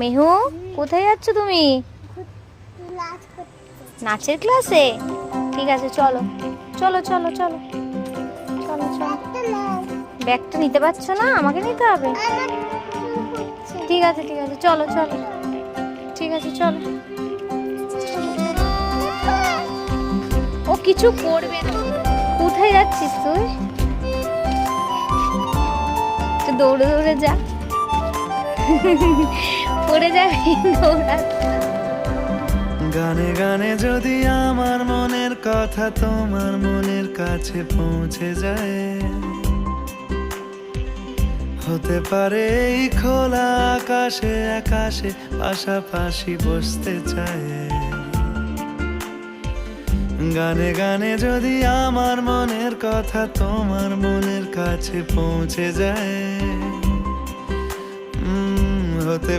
মেহু, কোথায় যাচ্ছ তুমি? নাচের ক্লাসে? ঠিক আছে, চলো চলো চলো চলো চলো চলো। ব্যাগটা নিতে পারছো না? আমাকে নিতে হবে। ঠিক আছে ঠিক আছে, চলো চলো। ঠিক আছে, চলো। ও কিছু করবে না। কোথায় যাচ্ছিস তুই? একটু দৌড়ে দৌড়ে যা। পড়ে যাবি, দৌড়া। গানে গানে যদি আমার মনের কথা তোমার মনের কাছে পৌঁছে যায়, হতে পারে এই খোলা আকাশে আকাশে পাশাপাশি বসতে চায়। গানে গানে যদি আমার মনের কথা তোমার মনের কাছে পৌঁছে যায়, হতে